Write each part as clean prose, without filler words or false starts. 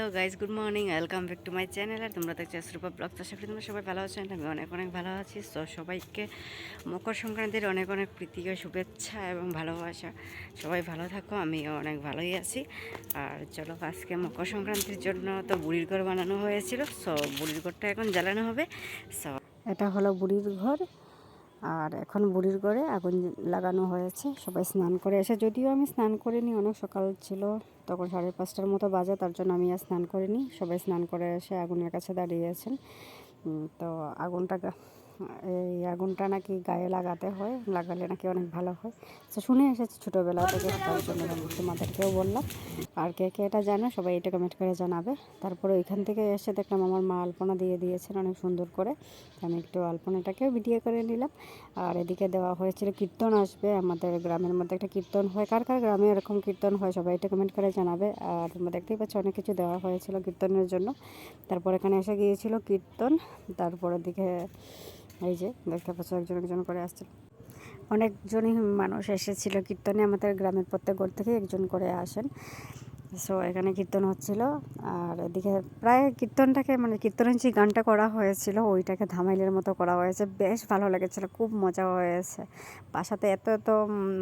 Hello guys, good morning, welcome back to my channel. আর তোমরা দেখছো শ্রুপা ব্লগ। আশা করি তোমরা সবাই ভালো আছো। আমি অনেক অনেক ভালো আছি। তো সবাইকে মকর সংক্রান্তির অনেক অনেক প্রীতি ও শুভেচ্ছা এবং ভালোবাসা। সবাই ভালো থাকো, আমিও অনেক ভালোই আছি। আর চলো, আজকে মকর সংক্রান্তির জন্য তো বুড়ির ঘর বানানো হয়েছিল। সো বুড়ির ঘরটা এখন জ্বালানো হবে। সো এটা হলো বুড়ির ঘর। আর এখন বুড়ির ঘরে আগুন লাগানো হয়েছে। সবাই স্নান করে এসে, যদিও আমি স্নান করিনি, অনেক সকাল ছিল, তখন 5:30টার মতো বাজে, তার জন্য আমি আর স্নান করিনি। সবাই স্নান করে এসে আগুনের কাছে দাঁড়িয়েছেন। তো আগুনটা এই আগুনটা নাকি গায়ে লাগাতে হয়, লাগালে নাকি অনেক ভালো হয়। তো শুনে এসেছি ছোটোবেলা থেকে, তার জন্য তোমাদেরকেও বললাম। আর কে কে এটা জানো সবাই এটা কমেন্ট করে জানাবে। তারপরে ওইখান থেকে এসে দেখলাম আমার মা আলপনা দিয়ে দিয়েছেন অনেক সুন্দর করে। আমি একটু আলপনাটাকেও ভিডিও করে নিলাম। আর এদিকে দেওয়া হয়েছিল কীর্তন আসবে। আমাদের গ্রামের মধ্যে একটা কীর্তন হয়। কার কার গ্রামে এরকম কীর্তন হয় সবাই এটা কমেন্ট করে জানাবে। আর তোমরা দেখতেই পাচ্ছ অনেক কিছু দেওয়া হয়েছিল কীর্তনের জন্য। তারপর এখানে এসে গিয়েছিল কীর্তন। তারপরের দিকে এই যে দেখতে পাচ্ছ একজন একজন করে আসছিল। অনেকজনই মানুষ এসেছিল কীর্তনে। আমাদের গ্রামের প্রত্যেক ঘর থেকে একজন করে আসেন। সো এখানে কীর্তন হচ্ছিল। আর এদিকে প্রায় কীর্তনটাকে, মানে কীর্তনের যে গানটা করা হয়েছিল ওইটাকে ধামাইলের মতো করা হয়েছে। বেশ ভালো লেগেছিলো, খুব মজা হয়েছে। বাসাতে এত এত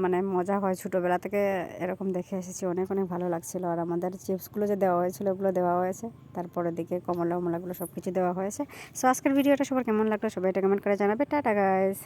মানে মজা হয়, ছোটোবেলা থেকে এরকম দেখে এসেছি, অনেক অনেক ভালো লাগছিলো। আর আমাদের চিপসগুলো যে দেওয়া হয়েছিল ওগুলো দেওয়া হয়েছে। তারপরে দিকে কমলা মলাগুলো সব কিছু দেওয়া হয়েছে। সো আজকের ভিডিওটা সবার কেমন লাগলো সবাই এটা কমেন্ট করে জানাবে। Tata guys.